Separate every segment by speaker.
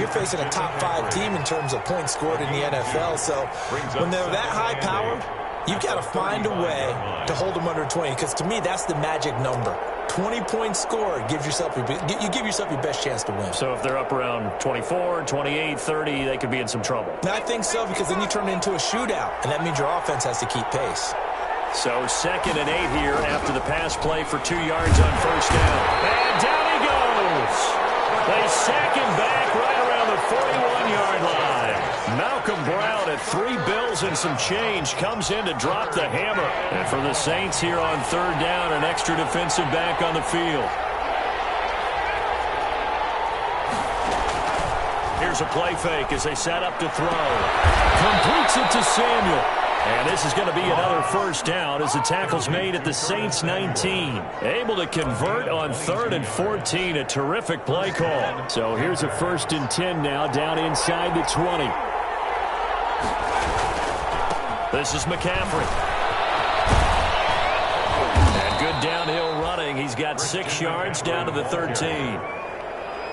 Speaker 1: you're facing a top-5 team in terms of points scored in the NFL. So when they're that high-powered, you've got to find a way to hold them under 20, because to me, that's the magic number. 20 points scored, you give yourself your best chance to win.
Speaker 2: So if they're up around 24, 28, 30, they could be in some trouble.
Speaker 1: And I think so, because then you turn it into a shootout, and that means your offense has to keep pace.
Speaker 2: So 2nd and 8 here after the pass play for 2 yards on first down. And down he goes. They sack him back right around the 41-yard line. Malcolm Brown at 3 bills and some change comes in to drop the hammer. And for the Saints here on 3rd down, an extra defensive back on the field. Here's a play fake as they set up to throw. Completes it to Samuel. And this is going to be another first down as the tackle's made at the Saints 19. Able to convert on 3rd and 14. A terrific play call. So here's a 1st and 10 now down inside the 20. This is McCaffrey. And good downhill running. He's got 6 yards down to the 13.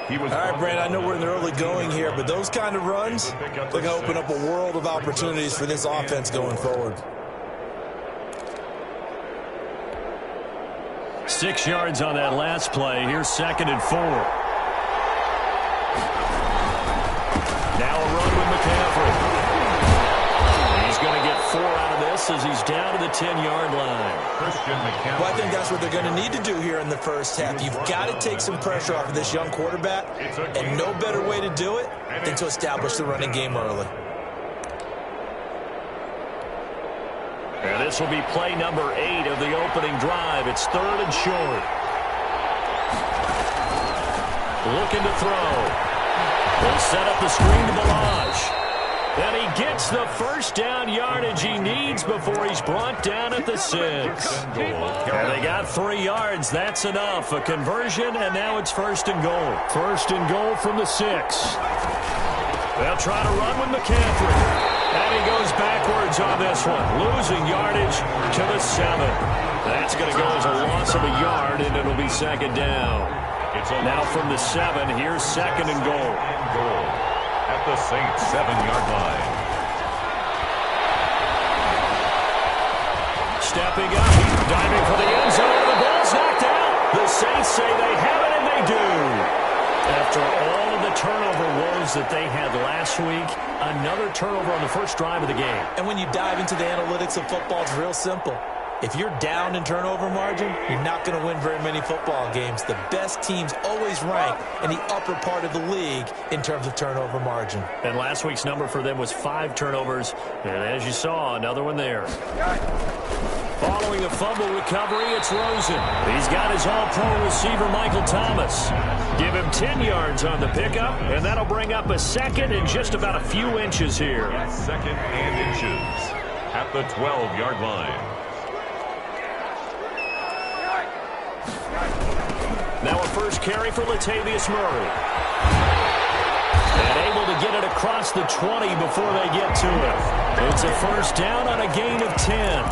Speaker 1: All right, Brand, I know we're in the early going here, but those kind of runs, they're going to open up a world of opportunities for this offense going forward.
Speaker 2: 6 yards on that last play. Here's 2nd and 4. Now a run with McCaffrey. He's going to get 4 out of this as he's down to the 10-yard line.
Speaker 1: Well, I think that's what they're going to need to do here in the first half. You've got to take some pressure off of this young quarterback, and no better way to do it than to establish the running game early.
Speaker 2: And this will be play number 8 of the opening drive. It's 3rd and short. Looking to throw. They set up the screen to Balaj. And he gets the first down yardage he needs before he's brought down at the 6. And they got 3 yards. That's enough. A conversion, and now it's 1st and goal. 1st and goal from the 6. They'll try to run with McCaffrey. And he goes backwards on this one. Losing yardage to the 7. That's going to go as a loss of a yard, and it'll be 2nd down. Now from the 7, here's 2nd and goal.
Speaker 3: At the Saints 7-yard line.
Speaker 2: Stepping up, he's diving for the end zone. The ball's knocked out. The Saints say they have it, and they do. After all of the turnover woes that they had last week, another turnover on the first drive of the game.
Speaker 1: And when you dive into the analytics of football, it's real simple. If you're down in turnover margin, you're not going to win very many football games. The best teams always rank in the upper part of the league in terms of turnover margin.
Speaker 2: And last week's number for them was 5 turnovers. And as you saw, another one there. Following a fumble recovery, it's Rosen. He's got his all-pro receiver, Michael Thomas. Give him 10 yards on the pickup, and that'll bring up a 2nd and just about a few inches here.
Speaker 3: 2nd and inches at the 12-yard line.
Speaker 2: Now a first carry for Latavius Murray. And able to get it across the 20 before they get to it. It's a first down on a gain of 10.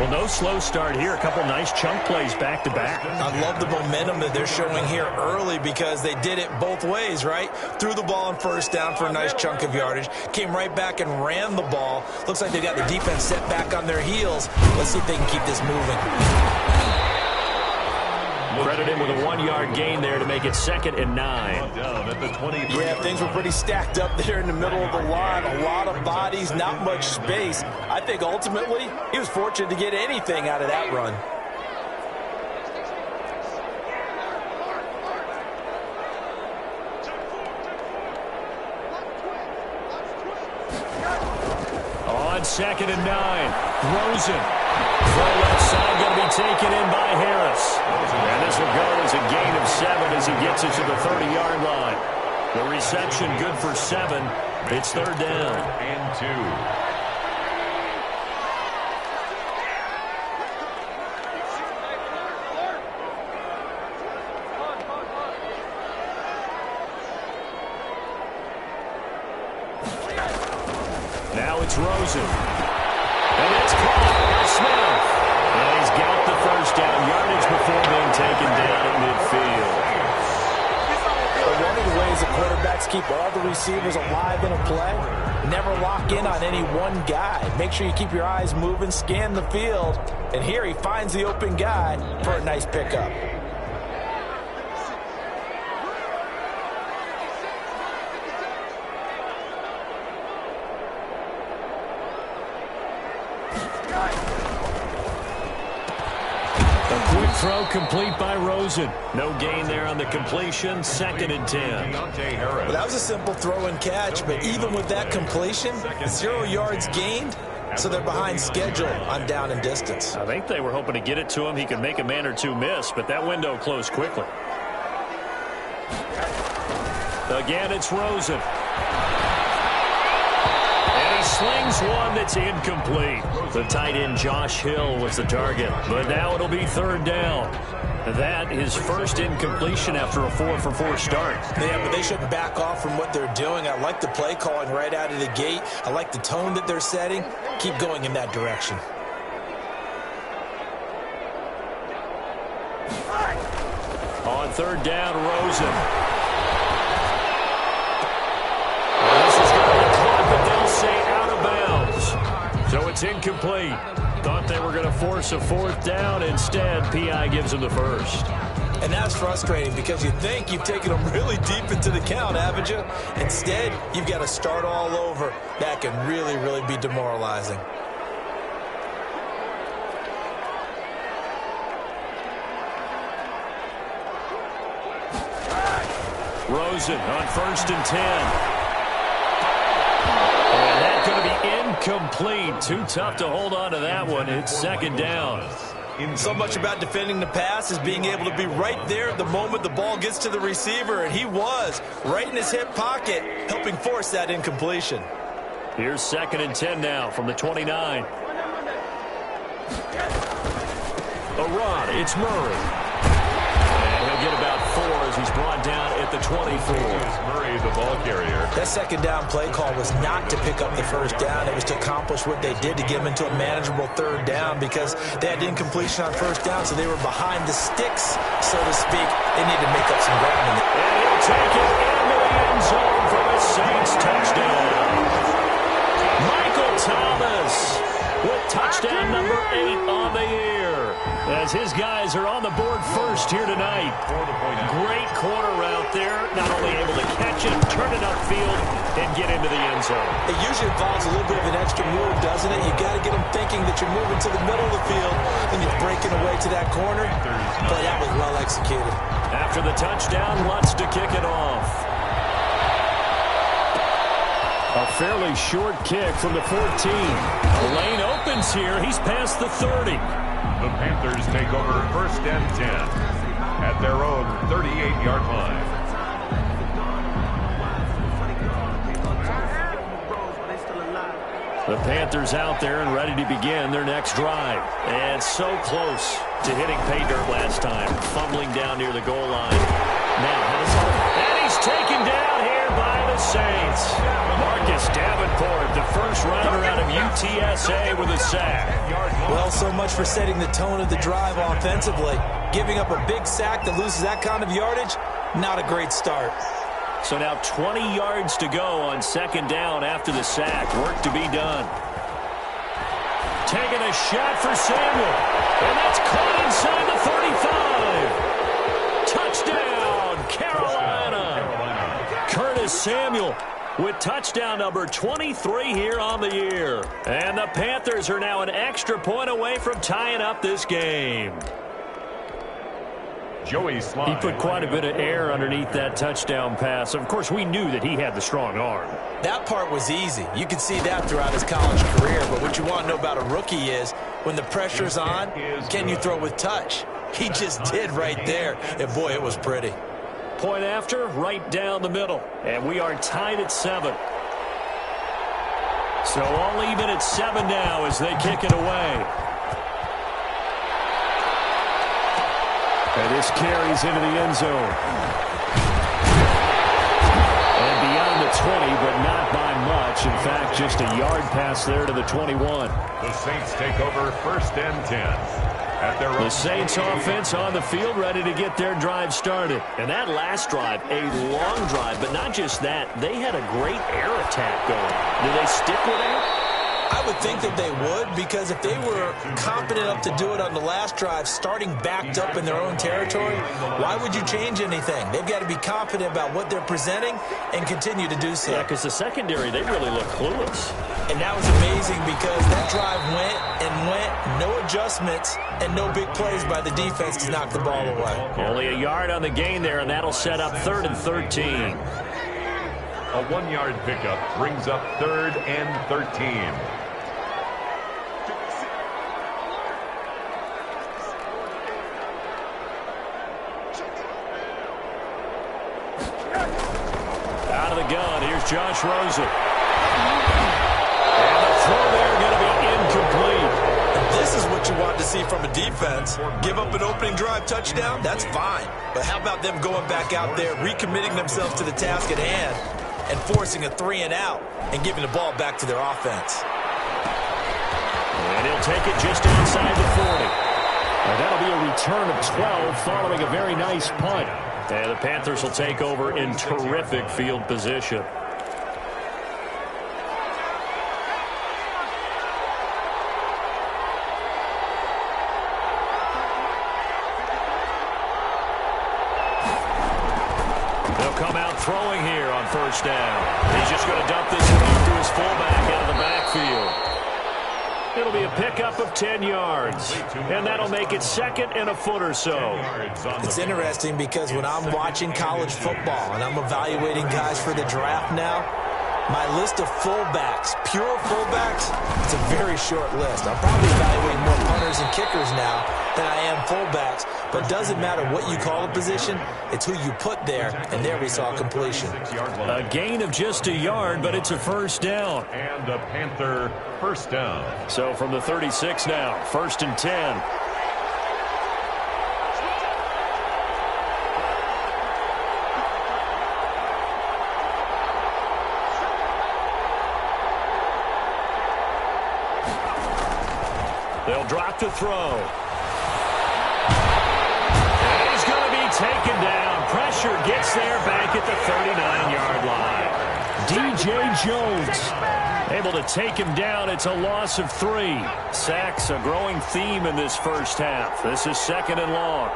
Speaker 2: Well, no slow start here. A couple nice chunk plays back-to-back.
Speaker 1: I love the momentum that they're showing here early because they did it both ways, right? Threw the ball on first down for a nice chunk of yardage. Came right back and ran the ball. Looks like they got the defense set back on their heels. Let's see if they can keep this moving.
Speaker 2: Credit him with a 1-yard gain there to make it 2nd and 9.
Speaker 1: Yeah, things were pretty stacked up there in the middle of the line. A lot of bodies, not much space. I think ultimately he was fortunate to get anything out of that run.
Speaker 2: On 2nd and 9, Rosen. Throw left side going to be taken in by Harris. And this will go as a gain of 7 as he gets it to the 30-yard line. The reception good for 7. It's 3rd down.
Speaker 3: And 2.
Speaker 2: Now it's Rosen. And it's caught by Smith. And he's got the first down yardage before being taken down at midfield.
Speaker 1: One of the ways ways that quarterbacks keep all the receivers alive in a play. Never lock in on any one guy. Make sure you keep your eyes moving, scan the field. And here he finds the open guy for a nice pickup.
Speaker 2: Throw complete by Rosen. No gain there on the completion. 2nd and 10.
Speaker 1: Well, that was a simple throw and catch, but even with that completion, 0 yards gained, so they're behind schedule on down and distance.
Speaker 2: I think they were hoping to get it to him. He could make a man or two miss, but that window closed quickly. Again, it's Rosen. Slings one that's incomplete. The tight end Josh Hill was the target, but now it'll be 3rd down. That is first incompletion after a 4-for-4 start.
Speaker 1: Yeah, but they shouldn't back off from what they're doing. I like the play calling right out of the gate. I like the tone that they're setting. Keep going in that direction.
Speaker 2: On 3rd down, Rosen. So it's incomplete. Thought they were going to force a 4th down. Instead, P.I. gives them the first.
Speaker 1: And that's frustrating because you think you've taken them really deep into the count, haven't you? Instead, you've got to start all over. That can really, really be demoralizing.
Speaker 2: Rosen on 1st and 10. Going to be incomplete. Too tough to hold on to that one. It's 2nd down.
Speaker 1: So much about defending the pass is being able to be right there at the moment the ball gets to the receiver, and he was right in his hip pocket, helping force that incompletion.
Speaker 2: Here's 2nd and 10 now from the 29. A run. It's Murray. And he'll get about 4 as he's brought down at the 24.
Speaker 3: Murray, the ball carrier.
Speaker 1: That 2nd down play call was not to pick up the 1st down. It was to accomplish what they did to get them into a manageable 3rd down because they had incompletion on 1st down, so they were behind the sticks, so to speak. They need to make up some ground in there.
Speaker 2: And he'll take it into the end zone for a Saints touchdown. Michael Thomas with touchdown number 8 on the year, as his guys are on the board first here tonight. Great corner route there. Not only able to catch it, turn it upfield, and get into the end zone.
Speaker 1: It usually involves a little bit of an extra move, doesn't it? You got to get them thinking that you're moving to the middle of the field, and you're breaking away to that corner. But that was well executed.
Speaker 2: After the touchdown, wants to kick it off. A fairly short kick from the 14. The lane opens here. He's past the 30.
Speaker 3: The Panthers take over 1st and 10 at their own 38-yard line.
Speaker 2: The Panthers out there and ready to begin their next drive. And so close to hitting pay dirt last time. Fumbling down near the goal line. And he's taken down here by the Saints. Marcus Davenport, the first rounder out of UTSA with a sack.
Speaker 1: Well, so much for setting the tone of the drive offensively. Giving up a big sack that loses that kind of yardage, not a great start.
Speaker 2: So now 20 yards to go on 2nd down after the sack. Work to be done. Taking a shot for Samuel. And that's caught inside the 35. Touchdown, Carolina. Curtis Samuel with touchdown number 23 here on the year. And the Panthers are now an extra point away from tying up this game.
Speaker 3: Joey Slye.
Speaker 2: He put quite a bit of air underneath that touchdown pass. Of course, we knew that he had the strong arm.
Speaker 1: That part was easy. You could see that throughout his college career. But what you want to know about a rookie is when the pressure's on, can you throw with touch? He just did right there. And, boy, it was pretty.
Speaker 2: Point after, right down the middle. And we are tied at 7. So all even at 7 now as they kick it away. And this carries into the end zone. And beyond the 20, but not by much. In fact, just a yard pass there to the 21.
Speaker 3: The Saints take over 1st and 10 at their own.
Speaker 2: The Saints offense on the field, ready to get their drive started. And that last drive, a long drive, but not just that. They had a great air attack going. Do they stick with that?
Speaker 1: I would think that they would, because if they were confident enough to do it on the last drive, starting backed up in their own territory, why would you change anything? They've got to be confident about what they're presenting and continue to do so.
Speaker 2: Yeah, because the secondary, they really look clueless.
Speaker 1: And that was amazing because that drive went and went, no adjustments, and no big plays by the defense to knock the ball away.
Speaker 2: Only a yard on the gain there, and that'll set up 3rd and 13.
Speaker 3: A 1-yard pickup brings up 3rd and 13.
Speaker 2: Out of the gun, here's Josh Rosen. And the throw there going to be incomplete.
Speaker 1: This is what you want to see from a defense. Give up an opening drive touchdown, that's fine. But how about them going back out there, recommitting themselves to the task at hand, and forcing a 3-and-out and giving the ball back to their offense.
Speaker 2: And he'll take it just inside the 40. And that'll be a return of 12 following a very nice punt. And the Panthers will take over in terrific field position. They'll come out throwing here on 1st down. He's just going to dump this one off to his fullback out of the backfield. It'll be a pickup of 10 yards, and that'll make it 2nd and a foot or so.
Speaker 1: It's interesting because when I'm watching college football and I'm evaluating guys for the draft now, my list of fullbacks, pure fullbacks, it's a very short list. I'm probably evaluating more punters and kickers now than I am fullbacks, but it doesn't matter what you call a position, it's who you put there, and there we saw completion.
Speaker 2: A gain of just a yard, but it's a 1st down.
Speaker 3: And a Panther 1st down.
Speaker 2: So from the 36 now, 1st and 10. They'll drop to throw. And he's going to be taken down. Pressure gets there back at the 39-yard line. DJ Jones able to take him down. It's a loss of 3. Sacks, a growing theme in this first half. This is 2nd and long.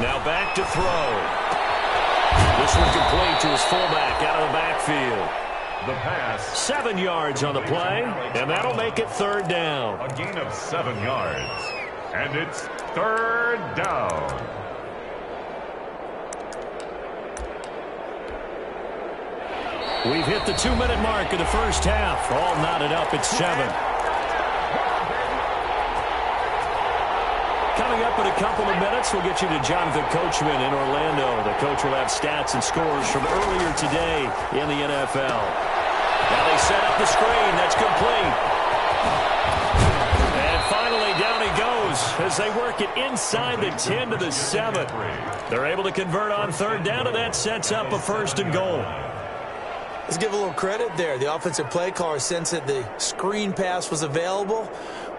Speaker 2: Now back to throw. This one complete to his fullback out of the backfield.
Speaker 3: The pass.
Speaker 2: 7 yards on the play, and that'll make it 3rd down.
Speaker 3: A gain of 7 yards. And it's 3rd down.
Speaker 2: We've hit the 2-minute mark of the first half. All knotted up at 7. Coming up in a couple of minutes, we'll get you to Jonathan Coachman in Orlando. The coach will have stats and scores from earlier today in the NFL. Now they set up the screen. That's complete. And finally, down he goes as they work it inside the 10 to the 7. They're able to convert on 3rd down, and that sets up a 1st and goal.
Speaker 1: Let's give a little credit there. The offensive play caller sensed that the screen pass was available.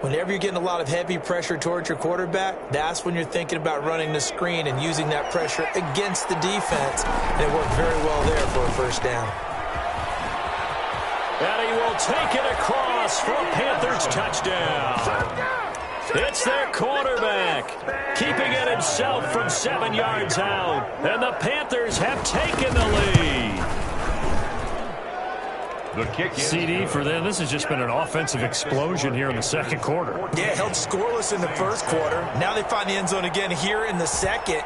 Speaker 1: Whenever you're getting a lot of heavy pressure towards your quarterback, that's when you're thinking about running the screen and using that pressure against the defense. And it worked very well there for a 1st down.
Speaker 2: And he will take it across for a Panthers touchdown. It's their quarterback, keeping it himself from 7 yards out. And the Panthers have taken the lead.
Speaker 3: The kick is
Speaker 2: CD for them. This has just been an offensive explosion here in the 2nd quarter.
Speaker 1: Yeah, held scoreless in the 1st quarter. Now they find the end zone again here in the 2nd.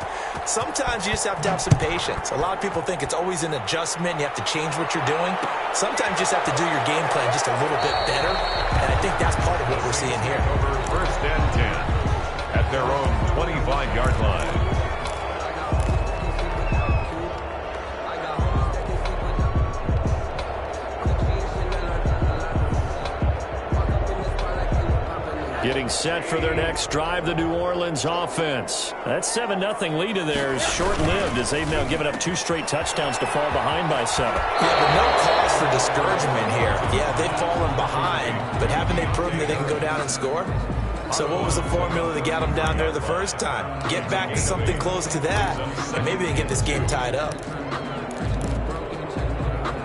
Speaker 1: Sometimes you just have to have some patience. A lot of people think it's always an adjustment. You have to change what you're doing. Sometimes you just have to do your game plan just a little bit better. And I think that's part of what we're seeing here.
Speaker 3: over 1st and 10 at their own 25-yard line.
Speaker 2: Getting set for their next drive, the New Orleans offense. That 7-0 lead of theirs short-lived as they've now given up 2 straight touchdowns to fall behind by 7.
Speaker 1: Yeah, but no cause for discouragement here. Yeah, they've fallen behind, but haven't they proven that they can go down and score? So what was the formula that got them down there the first time? Get back to something close to that, and maybe they get this game tied up.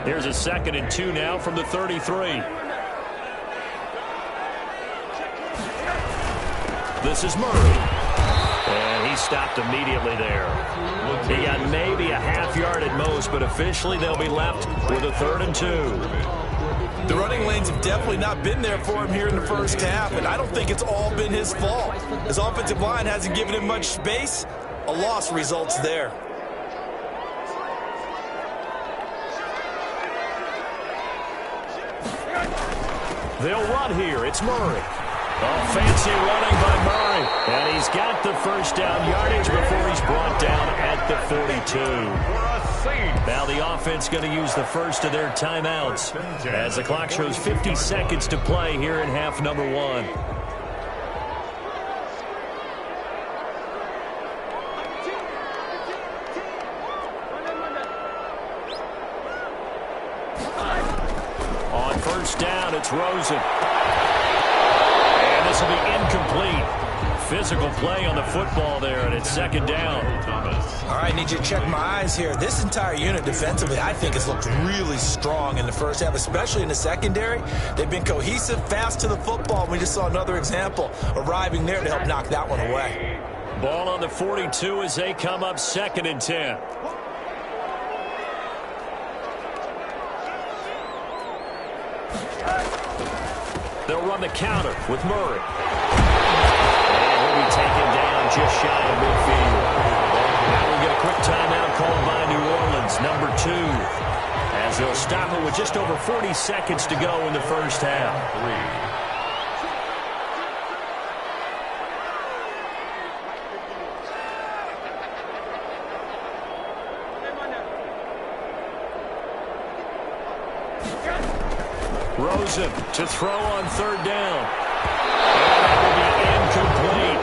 Speaker 2: Here's a 2nd and 2 now from the 33. This is Murray. And he stopped immediately there. He got maybe a half yard at most, but officially they'll be left with a 3rd and 2.
Speaker 1: The running lanes have definitely not been there for him here in the first half, and I don't think it's all been his fault. His offensive line hasn't given him much space. A loss results there.
Speaker 2: They'll run here. It's Murray. Oh, fancy running by Murray. And he's got the first down yardage before he's brought down at the 42. Now the offense going to use the first of their timeouts as the clock shows 50 seconds to play here in half number 1. On first down, it's Rosen. And this will be incomplete. Physical play on the football there, and it's 2nd down.
Speaker 1: All right, need you to check my eyes here. This entire unit defensively, I think, has looked really strong in the first half, especially in the secondary. They've been cohesive, fast to the football. We just saw another example arriving there to help knock that one away.
Speaker 2: Ball on the 42 as they come up 2nd and 10. They'll run the counter with Murray. And he'll be taken down just shy of midfield. Now we'll get a quick timeout called by New Orleans, number 2. As they'll stop it with just over 40 seconds to go in the first half. Rosen to throw on 3rd down. And that will be incomplete.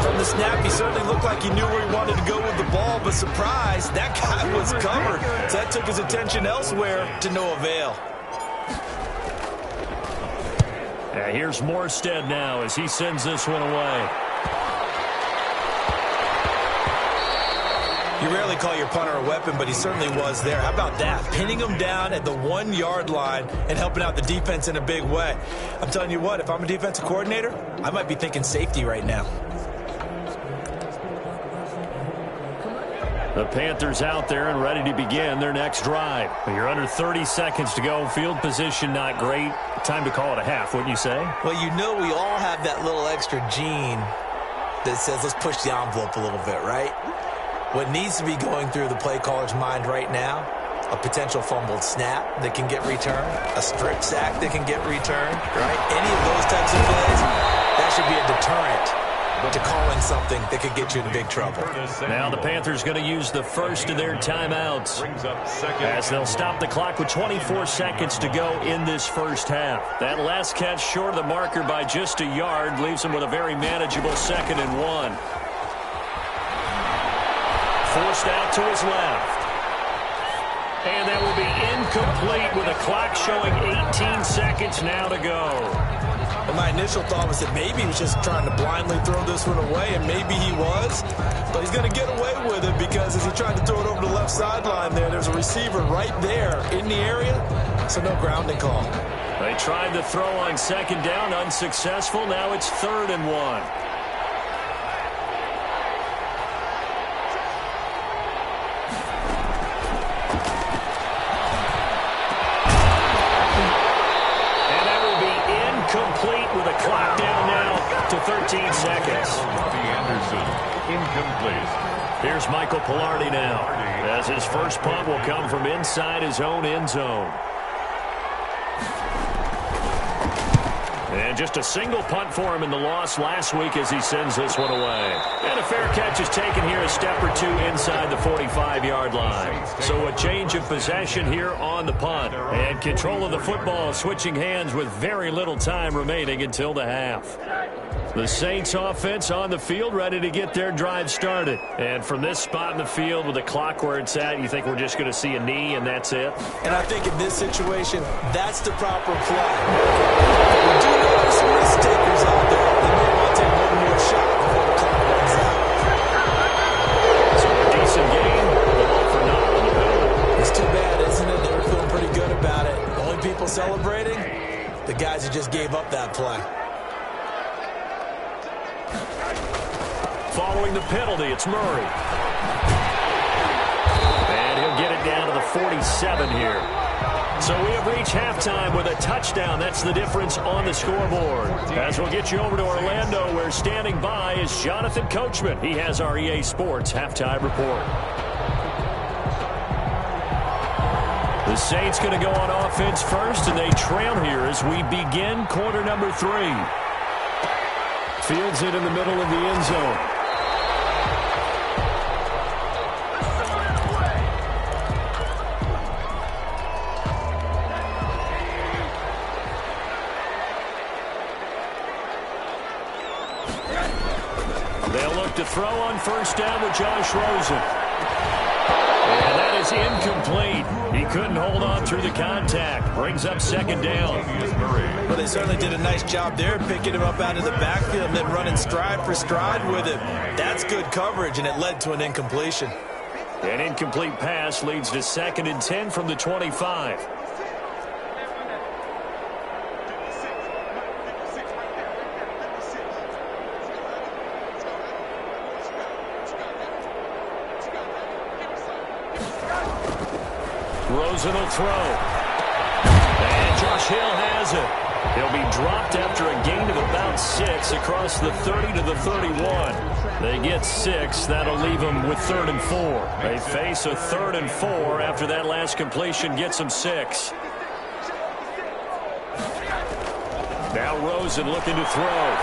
Speaker 1: From the snap, he certainly looked like he knew where he wanted to go with the ball, but surprise, that guy was covered. So that took his attention elsewhere to no avail.
Speaker 2: Yeah, here's Morstead now as he sends this one away.
Speaker 1: You rarely call your punter a weapon, but he certainly was there. How about that? Pinning him down at the 1-yard line and helping out the defense in a big way. I'm telling you what, if I'm a defensive coordinator, I might be thinking safety right now.
Speaker 2: The Panthers out there and ready to begin their next drive. You're under 30 seconds to go. Field position not great. Time to call it a half, wouldn't you say?
Speaker 1: Well, you know we all have that little extra gene that says let's push the envelope a little bit, right? What needs to be going through the play caller's mind right now, a potential fumbled snap that can get returned, a strip sack that can get returned, right? Any of those types of plays, that should be a deterrent to calling something that could get you in big trouble.
Speaker 2: Now the Panthers going to use the first of their timeouts as they'll stop the clock with 24 seconds to go in this first half. That last catch short of the marker by just a yard leaves them with a very manageable 2nd and 1. Forced out to his left. And that will be incomplete with a clock showing 18 seconds now to go.
Speaker 1: Well, my initial thought was that maybe he was just trying to blindly throw this one away, and maybe he was. But he's going to get away with it because as he tried to throw it over the left sideline there's a receiver right there in the area, so no grounding call.
Speaker 2: They tried to throw on 2nd down, unsuccessful. Now it's 3rd and 1. Complete with a clock down now to 13 seconds.
Speaker 3: Robbie Anderson, incomplete.
Speaker 2: Here's Michael Pilardi now, as his first punt will come from inside his own end zone. And just a single punt for him in the loss last week as he sends this one away. And a fair catch is taken here a step or two inside the 45-yard line. So a change of possession here on the punt. And control of the football switching hands with very little time remaining until the half. The Saints offense on the field ready to get their drive started. And from this spot in the field with the clock where it's at, you think we're just going to see a knee and that's it?
Speaker 1: And I think in this situation, that's the proper play. We do know some risk takers out there. They may want to take one more shot before the clock runs out.
Speaker 2: So a decent game, but all for naught on the penalty.
Speaker 1: It's too bad, isn't it? They were feeling pretty good about it. The only people celebrating, the guys who just gave up that play.
Speaker 2: Following the penalty, it's Murray. And he'll get it down to the 47 here. So we have reached halftime with a touchdown. That's the difference on the scoreboard. As we'll get you over to Orlando, where standing by is Jonathan Coachman. He has our EA Sports halftime report. The Saints going to go on offense first, and they trail here as we begin quarter number 3. Fields it in the middle of the end zone. They'll look to throw on first down with Josh Rosen. And that is incomplete. He couldn't hold on through the contact. Brings up second down.
Speaker 1: Well, they certainly did a nice job there, picking him up out of the backfield and then running stride for stride with him. That's good coverage, and it led to an incompletion.
Speaker 2: An incomplete pass leads to 2nd and 10 from the 25. Rosen will throw. And Josh Hill has it. He'll be dropped after a gain of about 6 across the 30 to the 31. They get 6. That'll leave them with 3rd and 4. They face a 3rd and 4 after that last completion gets them 6. Now Rosen looking to throw.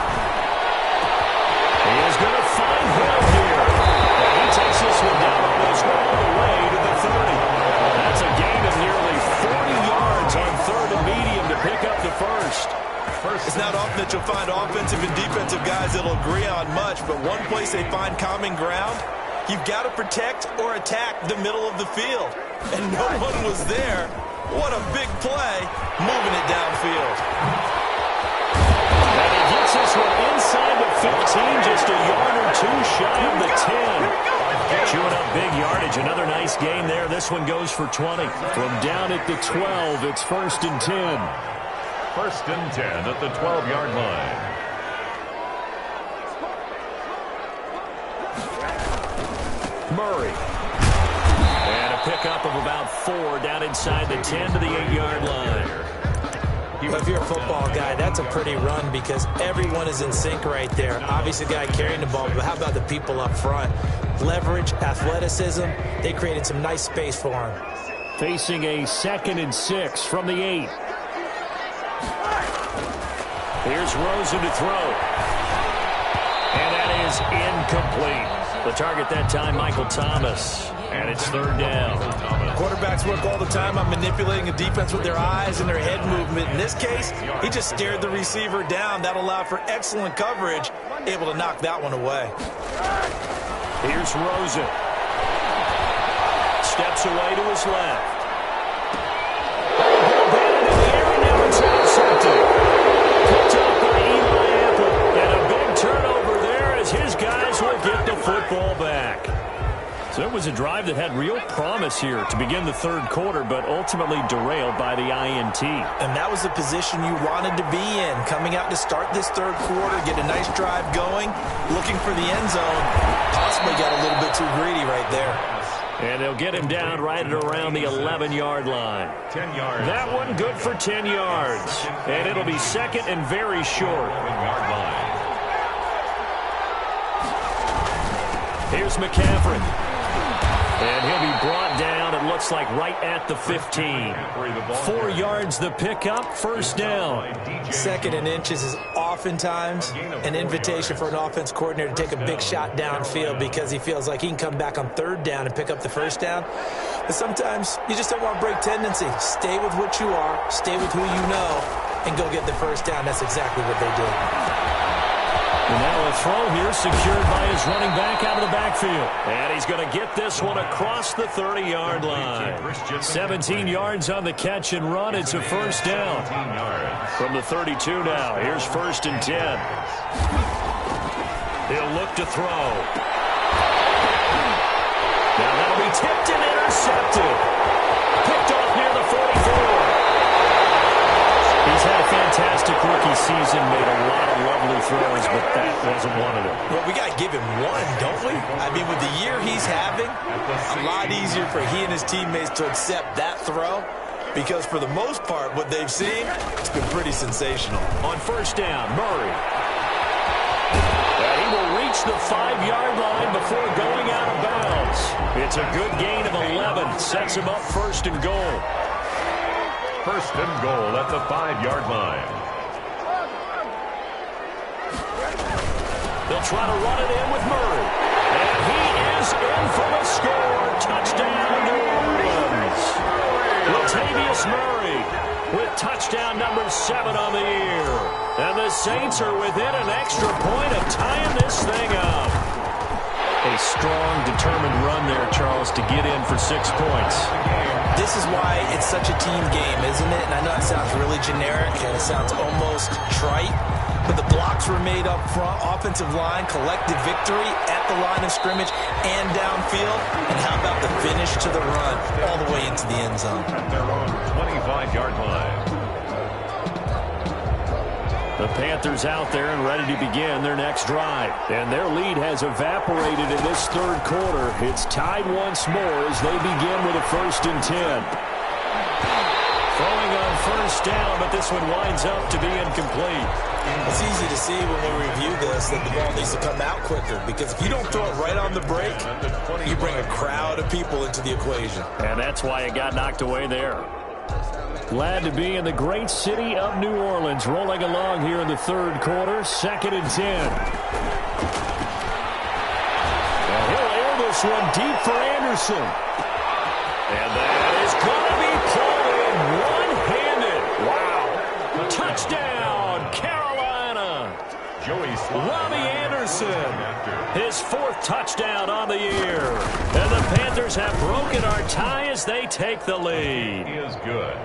Speaker 2: He is going to find Hill here. And he takes this one down almost all the way to the 30. That's a gain of nearly 40 yards on 3rd and medium to pick up the first.
Speaker 1: It's not often that you'll find offensive and defensive guys that'll agree on much, but one place they find common ground, you've got to protect or attack the middle of the field. And no one was there. What a big play, moving it downfield.
Speaker 2: And he gets this one inside the 15, just a yard or 2 shy of the 10. Chewing up big yardage. Another nice gain there. This one goes for 20. From down at the 12, it's 1st and 10.
Speaker 3: 1st and 10 at the 12-yard line.
Speaker 2: Murray. And a pickup of about 4 down inside the 10 to the 8-yard line.
Speaker 1: Well, if you're a football guy, that's a pretty run because everyone is in sync right there. Obviously, the guy carrying the ball, but how about the people up front? Leverage, athleticism, they created some nice space for him.
Speaker 2: Facing a 2nd and 6 from the 8. Here's Rosen to throw. And that is incomplete. The target that time, Michael Thomas. And it's 3rd down.
Speaker 1: Quarterbacks work all the time on manipulating a defense with their eyes and their head movement. In this case, he just stared the receiver down. That allowed for excellent coverage, able to knock that one away.
Speaker 2: Here's Rosen. Steps away to his left. Batted in the air, and now it's intercepted. Picked up by Eli Apple. And a big turnover there as his guys will get the football back. So it was a drive that had real promise here to begin the 3rd quarter, but ultimately derailed by the INT.
Speaker 1: And that was the position you wanted to be in, coming out to start this 3rd quarter, get a nice drive going, looking for the end zone. Possibly got a little bit too greedy right there.
Speaker 2: And they'll get him down right at around the 11-yard line.
Speaker 3: 10 yards.
Speaker 2: That one good for 10 yards. And it'll be 2nd and very short.
Speaker 3: 1-yard line.
Speaker 2: Here's McCaffrey. And he'll be brought down, it looks like, right at the 15. 4 yards the pickup, 1st down.
Speaker 1: 2nd and inches is oftentimes an invitation for an offense coordinator to take a big shot downfield because he feels like he can come back on 3rd down and pick up the 1st down. But sometimes you just don't want to break tendency. Stay with what you are, stay with who you know, and go get the 1st down. That's exactly what they did.
Speaker 2: And now a throw here secured by his running back out of the backfield. And he's going to get this one across the 30-yard line. 17 yards on the catch and run. It's a first down. From the 32 now. Here's 1st and 10. He'll look to throw. Now that'll be tipped and intercepted. Picked off near the 44. He's had a fantastic rookie season, made a lot of lovely throws, but that wasn't one of them.
Speaker 1: Well, we got to give him one, don't we? I mean, with the year he's having, a lot easier for he and his teammates to accept that throw because for the most part, what they've seen, it's been pretty sensational.
Speaker 2: On 1st down, Murray. And he will reach the 5-yard line before going out of bounds. It's a good gain of 11. Sets him up 1st and goal.
Speaker 3: 1st and goal at the 5-yard line.
Speaker 2: They'll try to run it in with Murray. And he is in for the score. Touchdown, New Orleans. Latavius Murray with touchdown number 7 on the year. And the Saints are within an extra point of tying this thing up. A strong, determined run there, Charles, to get in for 6 points.
Speaker 1: This is why it's such a team game, isn't it? And I know it sounds really generic and it sounds almost trite, but the blocks were made up front, offensive line, collective victory at the line of scrimmage and downfield. And how about the finish to the run all the way into the end zone?
Speaker 3: At their own 25-yard line.
Speaker 2: The Panthers out there and ready to begin their next drive. And their lead has evaporated in this 3rd quarter. It's tied once more as they begin with a 1st and 10. Throwing on 1st down, but this one winds up to be incomplete.
Speaker 1: It's easy to see when we review this that the ball needs to come out quicker because if you don't throw it right on the break, you bring a crowd of people into the equation.
Speaker 2: And that's why it got knocked away there. Glad to be in the great city of New Orleans, rolling along here in the 3rd quarter, 2nd and 10. And he'll air this one deep for Anderson. And that is going to be pulled in one-handed. Wow. Touchdown, Carolina. Robbie Anderson, his 4th touchdown on the year. And the Panthers have broken our tie as they take the lead.
Speaker 3: He is good.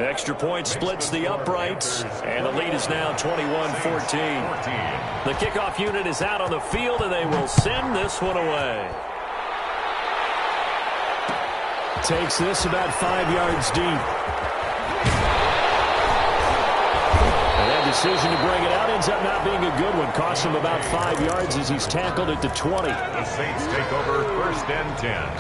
Speaker 2: Extra point splits the uprights, and the lead is now 21-14. The kickoff unit is out on the field, and they will send this one away. Takes this about 5 yards deep. And that decision to bring it out ends up not being a good one. Costs him about 5 yards as he's tackled at the 20.
Speaker 3: The Saints take over 1st and 10.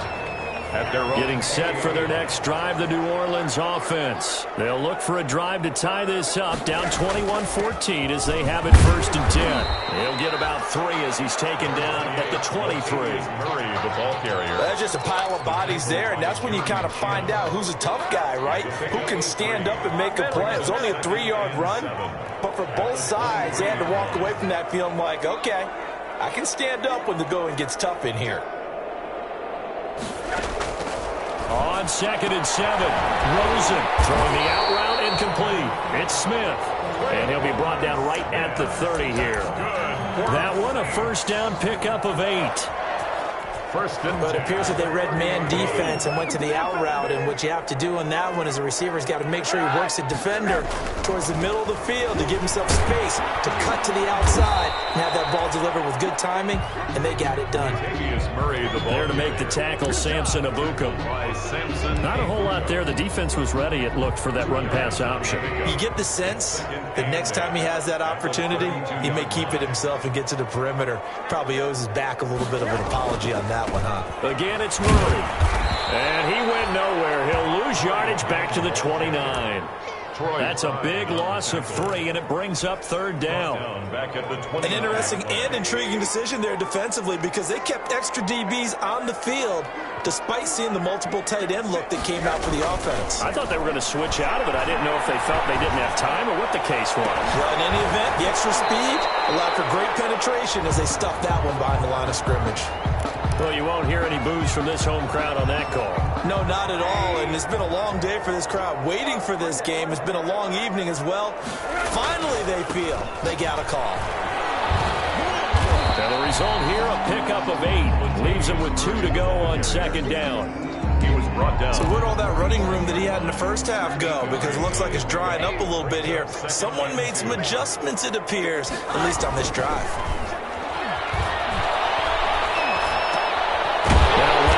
Speaker 2: Getting set for their next drive, the New Orleans offense. They'll look for a drive to tie this up, down 21-14 as they have it 1st and 10. He'll get about 3 as he's taken down at the 23.
Speaker 3: Murray, the ball carrier.
Speaker 1: That's just a pile of bodies there, and that's when you kind of find out who's a tough guy, right? Who can stand up and make a play. It was only a 3-yard run, but for both sides, they had to walk away from that feeling like, okay, I can stand up when the going gets tough in here.
Speaker 2: On 2nd and 7, Rosen throwing the out route incomplete. It's Smith, and he'll be brought down right at the 30 here. That one, a 1st down pickup of 8.
Speaker 1: But it appears that they read man defense and went to the out route, and what you have to do on that one is the receiver's got to make sure he works the defender towards the middle of the field to give himself space to cut to the outside and have that ball delivered with good timing, and they got it done.
Speaker 2: There to make the tackle, Samson Abukum. Not a whole lot there. The defense was ready, it looked, for that run-pass option.
Speaker 1: You get the sense that next time he has that opportunity, he may keep it himself and get to the perimeter. Probably owes his back a little bit of an apology on that one, huh?
Speaker 2: Again, it's Murray. And he went nowhere. He'll lose yardage back to the 29. That's a big loss of 3, and it brings up 3rd down.
Speaker 1: An interesting and intriguing decision there defensively because they kept extra DBs on the field despite seeing the multiple tight end look that came out for the offense.
Speaker 2: I thought they were going to switch out of it. I didn't know if they felt they didn't have time or what the case was.
Speaker 1: Well, in any event, the extra speed allowed for great penetration as they stuffed that one behind the line of scrimmage.
Speaker 2: Well, you won't hear any boos from this home crowd on that call.
Speaker 1: No, not at all, and it's been a long day for this crowd waiting for this game. It's been a long evening as well. Finally, they feel they got a call.
Speaker 2: And the result here, a pickup of 8. Leaves them with 2 to go on 2nd down.
Speaker 3: He was brought down.
Speaker 1: So where'd all that breathing room that he had in the first half go, because it looks like it's drying up a little bit here. Someone made some adjustments, it appears, at least on this drive.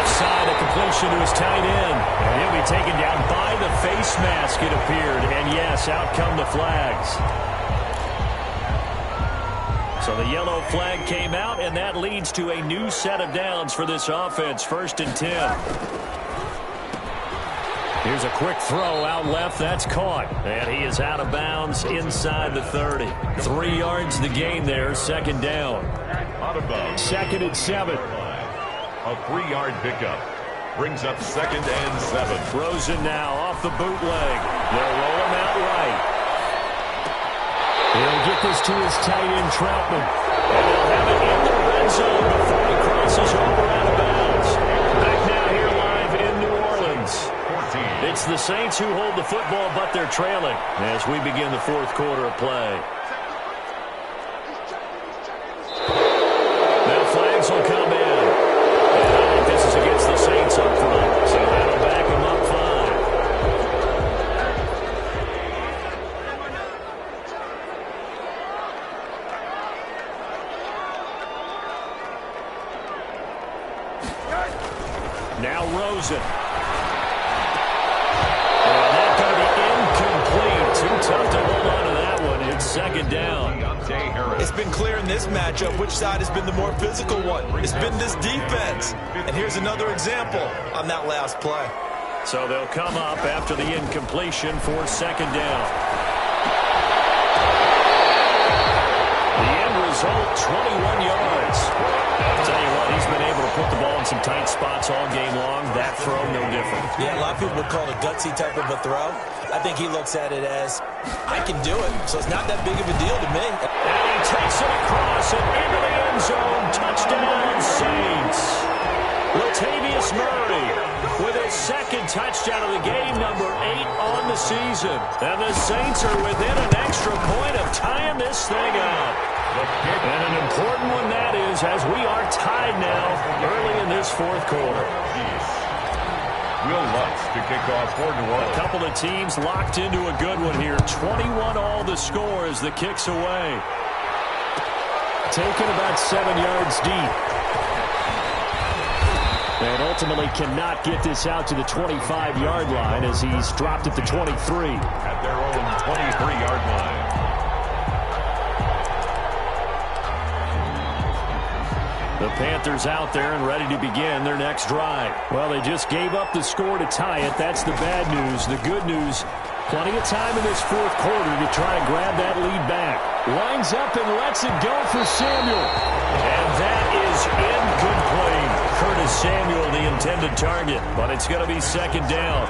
Speaker 2: Side, a completion to his tight end, and he'll be taken down by the face mask, it appeared, and yes, out come the flags. So the yellow flag came out, and that leads to a new set of downs for this offense, 1st and 10. Here's a quick throw out left, that's caught, and he is out of bounds inside the 30. 3 yards the gain there, 2nd down.
Speaker 3: Out of bounds.
Speaker 2: 2nd and 7.
Speaker 3: A 3-yard pickup brings up 2nd and 7.
Speaker 2: Rosen now off the bootleg. They'll roll him out right. He'll get this to his tight end, Troutman. And they'll have it in the red zone before he crosses over out of bounds. Back now here live in New Orleans. 14. It's the Saints who hold the football, but they're trailing as we begin the 4th quarter of play. Now flags will come in. This is against the Saints up front, so that'll back them up 5. Now Rosen. And that's going to be incomplete. Too tough to hold on to that one. It's 2nd down.
Speaker 1: It's been clear in this matchup which side has been the more physical one. It's been this defense. And here's another example on that last play.
Speaker 2: So they'll come up after the incompletion for 2nd down. The end result, 21 yards. I'll tell you what, he's been able to put the ball in some tight spots all game long. That throw, no different.
Speaker 1: Yeah, a lot of people would call it a gutsy type of a throw. I think he looks at it as, I can do it, so it's not that big of a deal to me.
Speaker 2: And he takes it across and into the end zone. Touchdown, Saints. Latavius Murray with his 2nd touchdown of the game, number 8 on the season. And the Saints are within an extra point of tying this thing up. And an important one that is, as we are tied now early in this 4th quarter.
Speaker 3: Will Lutz to kick off for New Orleans.
Speaker 2: A couple of teams locked into a good one here. 21 all the score as the kick's away. Taken about 7 yards deep. And ultimately cannot get this out to the 25-yard line as he's dropped at the 23.
Speaker 3: At their own 23-yard line.
Speaker 2: The Panthers out there and ready to begin their next drive. Well, they just gave up the score to tie it. That's the bad news. The good news, plenty of time in this 4th quarter to try to grab that lead back. Lines up and lets it go for Samuel. And that is incomplete. Curtis Samuel, the intended target, but it's going to be 2nd down.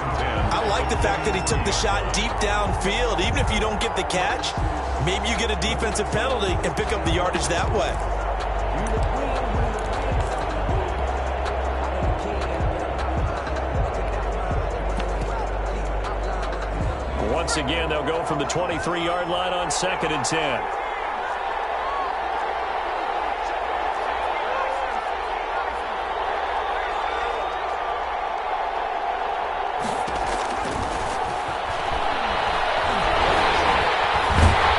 Speaker 1: I like the fact that he took the shot deep downfield. Even if you don't get the catch, maybe you get a defensive penalty and pick up the yardage that way.
Speaker 2: Once again, they'll go from the 23-yard line on 2nd and 10.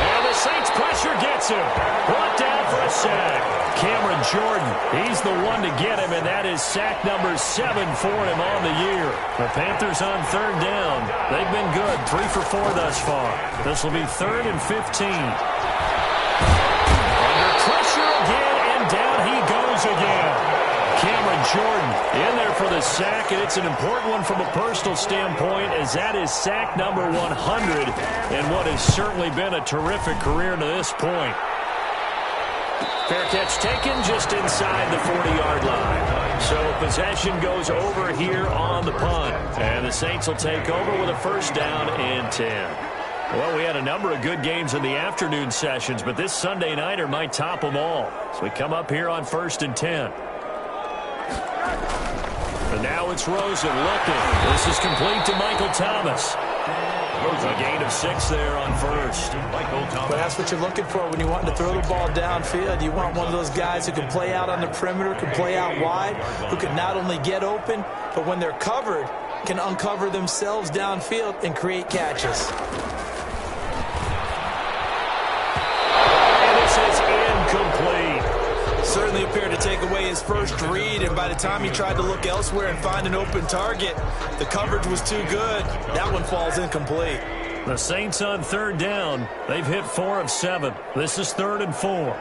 Speaker 2: And the Saints pressure gets him. Brought down for a sack. Cameron Jordan, he's the one to get him, and that is sack number 7 for him on the year. The Panthers on 3rd down. They've been good, 3 for 4 thus far. This will be 3rd and 15. Under pressure again, and down he goes again. Cameron Jordan in there for the sack, and it's an important one from a personal standpoint, as that is sack number 100 in what has certainly been a terrific career to this point. Fair catch taken just inside the 40-yard line. So possession goes over here on the punt. And the Saints will take over with a 1st down and 10. Well, we had a number of good games in the afternoon sessions, but this Sunday nighter might top them all. So we come up here on 1st and 10. And now it's Rosen looking. This is complete to Michael Thomas. A gain of 6 there on 1st.
Speaker 1: But that's what you're looking for when you want to throw the ball downfield. You want one of those guys who can play out on the perimeter, can play out wide, who can not only get open, but when they're covered, can uncover themselves downfield and create catches.
Speaker 2: And this is incomplete.
Speaker 1: Certainly appeared to take away his first read, and by the time he tried to look elsewhere and find an open target, the coverage was too good. That one falls incomplete.
Speaker 2: The Saints on third down. They've hit 4 of 7. This is 3rd and 4.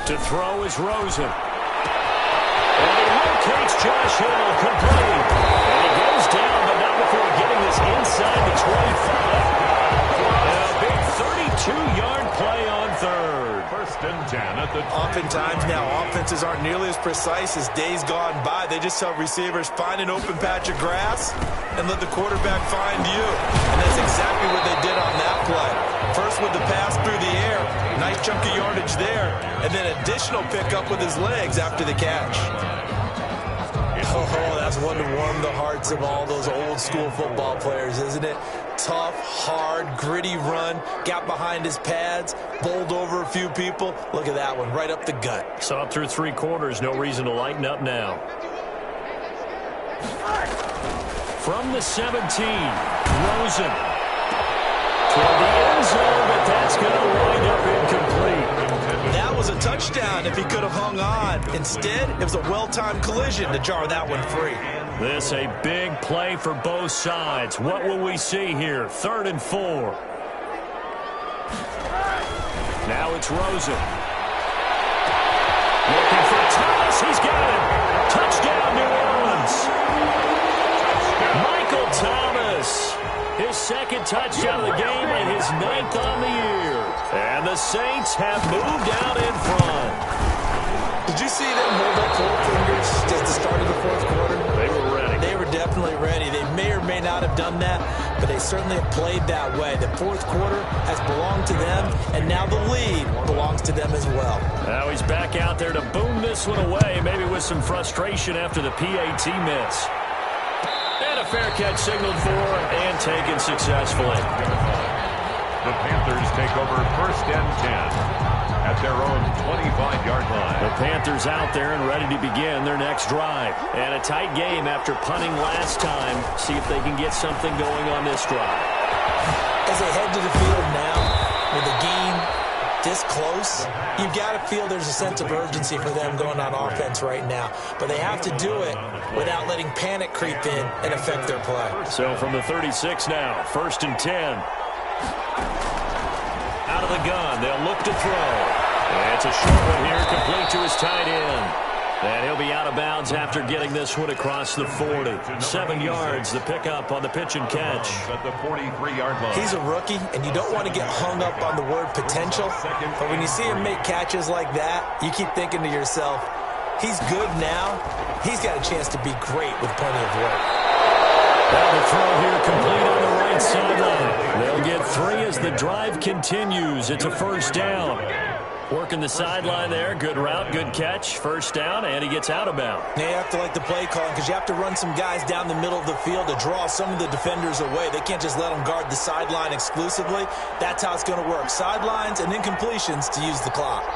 Speaker 2: To throw is Rosen. And he locates Josh Hill, complete. And he goes down, but not before getting this inside the 25. And a big 32-yard play on third.
Speaker 3: 1st and 10 at the...
Speaker 1: Oftentimes now, offenses aren't nearly as precise as days gone by. They just tell receivers, find an open patch of grass and let the quarterback find you. And that's exactly what they did on that play. First with the pass through the air, nice chunk of yardage there, and then additional pickup with his legs after the catch. Oh, that's one to warm the hearts of all those old school football players, isn't it? Tough, hard, gritty run, got behind his pads, bowled over a few people. Look at that one, right up the gut.
Speaker 2: So up through 3 quarters, no reason to lighten up now. From the 17, Rosen. Toward the end zone, but that's going to wind up incomplete.
Speaker 1: That was a touchdown if he could have hung on. Instead, it was a well-timed collision to jar that one free.
Speaker 2: This a big play for both sides. What will we see here? 3rd and 4. Now it's Rosen. Looking for Thomas. He's got it. Touchdown, New Orleans. Michael Thomas. His 2nd touchdown of the game and his 9th on the year. And the Saints have moved out in front.
Speaker 1: Did you see them hold up 4 fingers at the start of the 4th quarter?
Speaker 2: They were ready.
Speaker 1: They were definitely ready. They may or may not have done that, but they certainly have played that way. The 4th quarter has belonged to them, and now the lead belongs to them as well.
Speaker 2: Now he's back out there to boom this one away, maybe with some frustration after the PAT miss. And a fair catch signaled for and taken successfully.
Speaker 3: The Panthers take over 1st and 10 at their own 25-yard line.
Speaker 2: The Panthers out there and ready to begin their next drive. And a tight game after punting last time. See if they can get something going on this drive.
Speaker 1: As they head to the field now, with the game this close, you've got to feel there's a sense of urgency for them going on offense right now. But they have to do it without letting panic creep in and affect their play.
Speaker 2: So from the 36 now, 1st and 10. Out of the gun, they'll look to throw. And it's a short one here, complete to his tight end. And he'll be out of bounds after getting this one across the 40. 7 yards, the pickup on the pitch and catch.
Speaker 3: At the 43-yard line.
Speaker 1: He's a rookie, and you don't want to get hung up on the word potential. But when you see him make catches like that, you keep thinking to yourself, he's good now. He's got a chance to be great with plenty of work.
Speaker 2: Now the throw here complete on the right sideline. They'll get 3 as the drive continues. It's a 1st down. Working the sideline there. Good route, good catch. 1st down, and he gets out of bounds.
Speaker 1: Now you have to like the play calling because you have to run some guys down the middle of the field to draw some of the defenders away. They can't just let them guard the sideline exclusively. That's how it's going to work. Sidelines and incompletions to use the clock.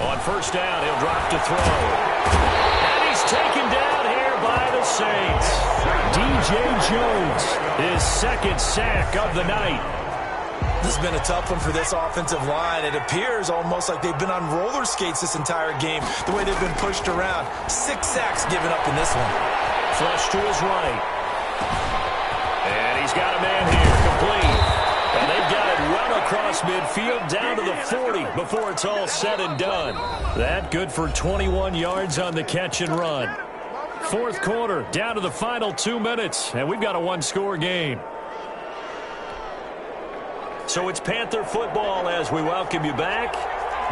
Speaker 2: On 1st down, he'll drop to throw. And he's taken down here by the Saints. DJ Jones, his 2nd sack of the night.
Speaker 1: This has been a tough one for this offensive line. It appears almost like they've been on roller skates this entire game, the way they've been pushed around. 6 sacks given up in this one.
Speaker 2: Flush to his right. And he's got a man here, complete. And they've got it well across midfield, down to the 40 before it's all said and done. That good for 21 yards on the catch and run. 4th quarter, down to the final 2 minutes, and we've got a 1-score game. So it's Panther football as we welcome you back.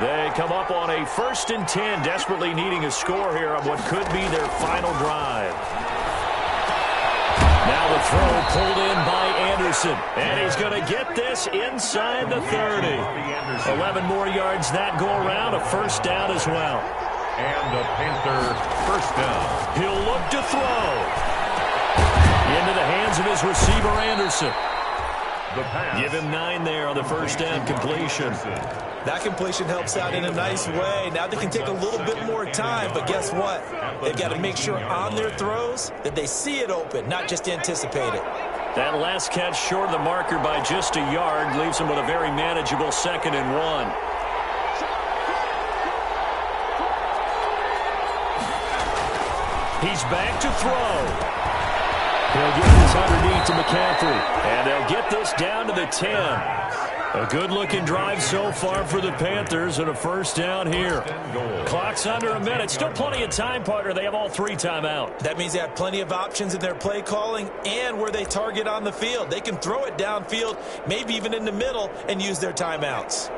Speaker 2: They come up on a 1st and 10, desperately needing a score here on what could be their final drive. Now the throw pulled in by Anderson, and he's going to get this inside the 30. 11 more yards that go around, a 1st down as well.
Speaker 3: And a Panther 1st down.
Speaker 2: He'll look to throw. Into the hands of his receiver, Anderson.
Speaker 3: The pass.
Speaker 2: Give him 9 there on the first down completion.
Speaker 1: That completion helps out in a nice way. Now they can take a little bit more time, but guess what? They've got to make sure on their throws that they see it open, not just anticipate it.
Speaker 2: That last catch short of the marker by just a yard leaves him with a very manageable 2nd and 1. He's back to throw. He'll get this underneath to McCaffrey. And they'll get this down to the 10. A good-looking drive so far for the Panthers and a first down here. Clock's under a minute. Still plenty of time, partner. They have all 3 timeout.
Speaker 1: That means they have plenty of options in their play calling and where they target on the field. They can throw it downfield, maybe even in the middle, and use their timeouts.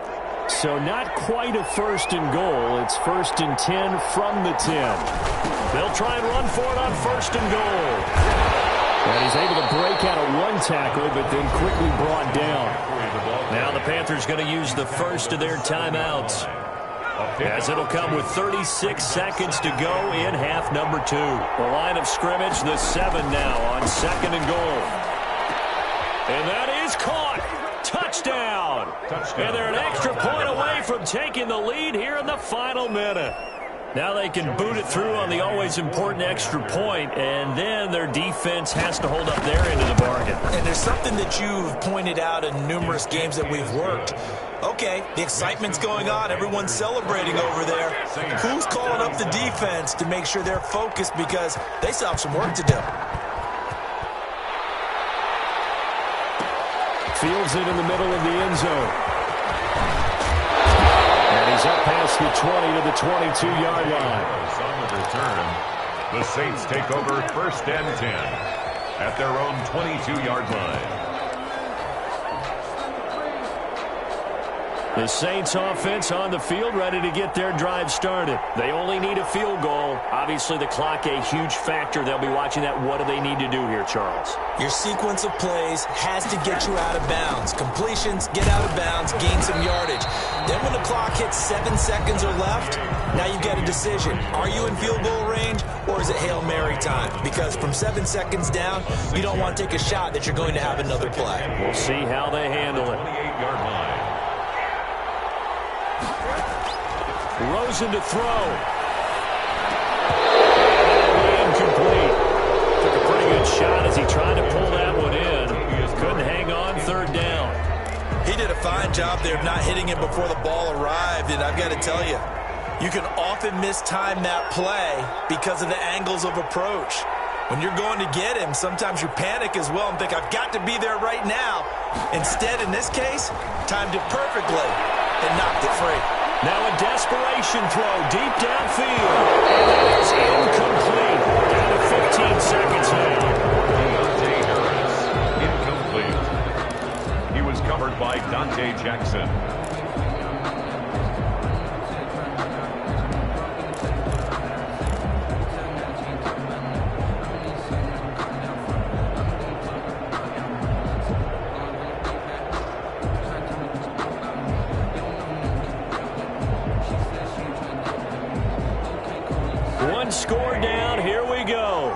Speaker 2: So not quite a 1st and goal. It's 1st and 10 from the 10. They'll try and run for it on 1st and goal. And he's able to break out of 1 tackle, but then quickly brought down. Now the Panthers going to use the first of their timeouts, as it'll come with 36 seconds to go in half number 2. The line of scrimmage, the 7 now on 2nd and goal. And that is caught. Touchdown. And they're an extra point away from taking the lead here in the final minute. Now they can boot it through on the always important extra point, and then their defense has to hold up their end of the bargain.
Speaker 1: And there's something that you've pointed out in numerous games that we've worked. Okay, the excitement's going on. Everyone's celebrating over there. Who's calling up the defense to make sure they're focused, because they still have some work to do?
Speaker 2: Fields it in the middle of the end zone. And he's up past the 20 to the 22-yard line.
Speaker 3: On the return, the Saints take over 1st and 10 at their own 22-yard line.
Speaker 2: The Saints offense on the field, ready to get their drive started. They only need a field goal. Obviously, the clock a huge factor. They'll be watching that. What do they need to do here, Charles?
Speaker 1: Your sequence of plays has to get you out of bounds. Completions, get out of bounds, gain some yardage. Then when the clock hits 7 seconds or left, now you've got a decision. Are you in field goal range, or is it Hail Mary time? Because from 7 seconds down, you don't want to take a shot that you're going to have another play.
Speaker 2: We'll see how they handle it.
Speaker 3: 28-yard line.
Speaker 2: Rosen to throw. Incomplete. Took a pretty good shot as he tried to pull that one in. Couldn't hang on 3rd down.
Speaker 1: He did a fine job there of not hitting him before the ball arrived, and I've got to tell you, you can often mistime that play because of the angles of approach. When you're going to get him, sometimes you panic as well and think, I've got to be there right now. Instead, in this case, timed it perfectly and knocked it free.
Speaker 2: Now a desperation throw deep downfield. And that is incomplete. Down to 15 seconds now. Dante Harris, incomplete.
Speaker 3: He was covered by Dante Jackson.
Speaker 2: One score down. Here we go.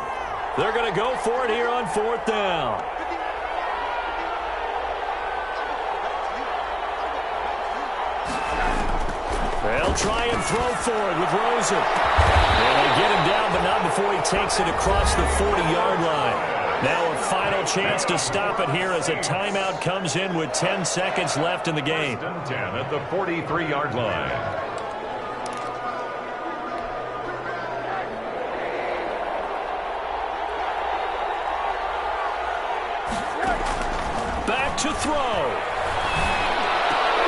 Speaker 2: They're going to go for it here on 4th down. They'll try and throw for it with Rosen. And they get him down, but not before he takes it across the 40-yard line. Now a final chance to stop it here as a timeout comes in with 10 seconds left in the game.
Speaker 3: 10 at the 43-yard line.
Speaker 2: Back to throw.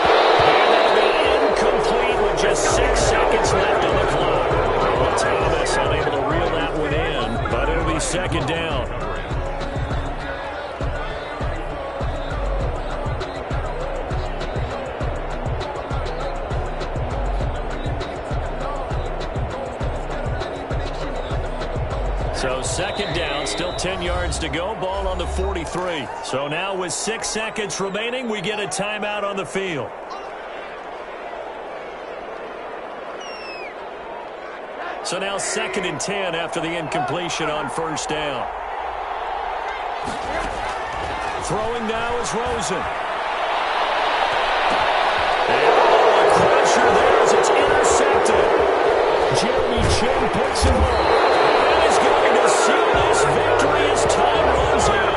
Speaker 2: And that'll be incomplete with just 6 seconds left on the clock. Well, Thomas unable to reel that one in, but it'll be 2nd down. So 2nd down, still 10 yards to go, ball on the 43. So now with 6 seconds remaining, we get a timeout on the field. So now 2nd and 10 after the incompletion on 1st down. Throwing now is Rosen. And a crusher there as it's intercepted. Jeremy Chin picks him up. And is going to seal this victory as time runs out.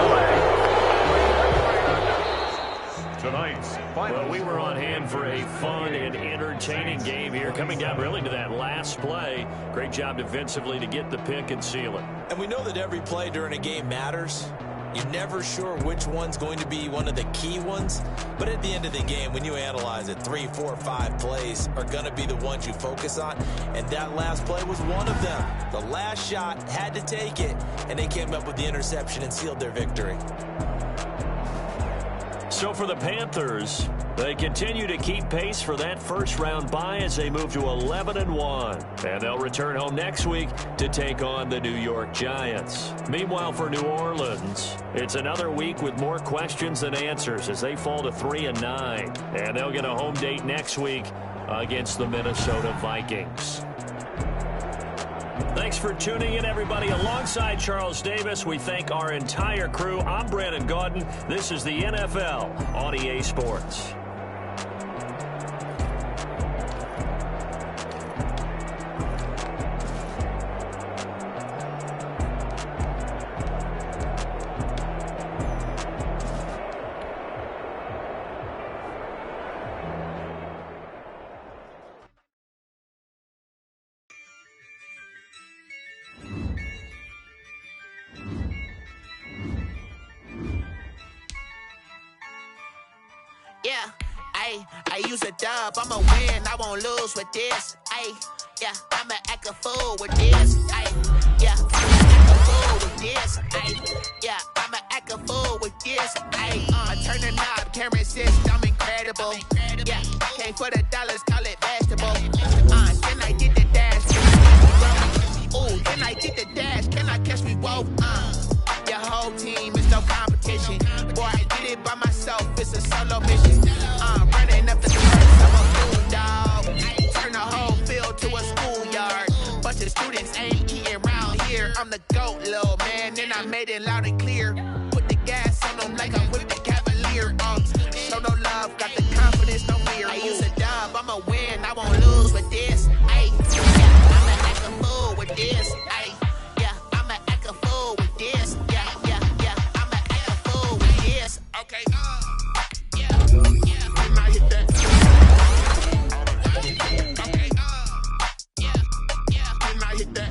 Speaker 3: Tonight's final.
Speaker 2: Well, we were on hand for a fun and entertaining game here, coming down really to that last play. Great job defensively to get the pick and seal it.
Speaker 1: And we know that every play during a game matters. You're never sure which one's going to be one of the key ones. But at the end of the game, when you analyze it, 3, 4, 5 plays are going to be the ones you focus on. And that last play was one of them. The last shot had to take it, and they came up with the interception and sealed their victory.
Speaker 2: So for the Panthers, they continue to keep pace for that first-round bye as they move to 11-1. And they'll return home next week to take on the New York Giants. Meanwhile, for New Orleans, it's another week with more questions than answers as they fall to 3-9. And they'll get a home date next week against the Minnesota Vikings. Thanks for tuning in, everybody. Alongside Charles Davis, we thank our entire crew. I'm Brandon Gaudin. This is the NFL on EA Sports.
Speaker 4: Yeah, I use a dub, I'ma win, I won't lose with this. Yeah, I'ma act a fool with this. Yeah, I'ma act a fool with this. Yeah, I'ma act a fool with this. Turn the knob, camera assist, I'm incredible. Yeah, came for the dollars, call it vegetable. Then I did the dash. Ooh, then I did the dash. Can I catch me? Whoa, your whole team is no competition. Boy, I did it by myself, it's a solo mission. Running up the charts, I'm a fool, dog. Turn the whole field to a schoolyard. Bunch of students ain't eating around here. I'm the GOAT, little man, and I made it loud and clear. Put the gas on them like I'm with the Cavalier. Show no love, got the confidence, no fear. I use a dub, I'ma win, I won't lose with this. I'ma act a fool with this. I'ma act a fool with this. I'ma act a fool with this. Okay. Can I hit that? Okay. Can I hit that? Okay.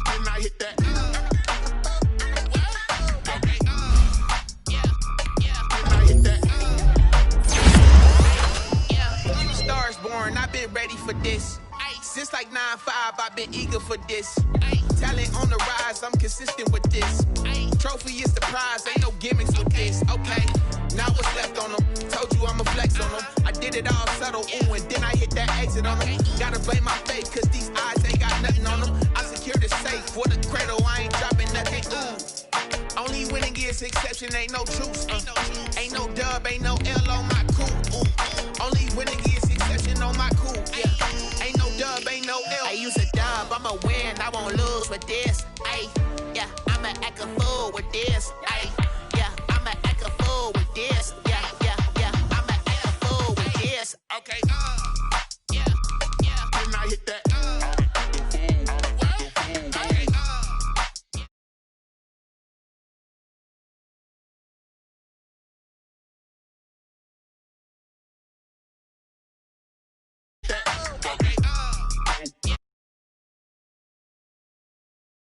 Speaker 4: Can I hit that? Okay. Can I hit that? Stars born, I've been ready for this. Since like 9-5, I've been eager for this. Talent on the rise, I'm consistent with this. Trophy is the prize, ain't no gimmicks with this. Okay, now what's left on them? Told you I'ma flex on them. I did it all subtle, ooh, and then I hit that exit on them. Gotta blame my faith, cause these eyes ain't got nothing on them. I secured the safe for the cradle, I ain't dropping nothing, ooh. Only winning is exception, ain't no truce. Ain't no dub, ain't no L on my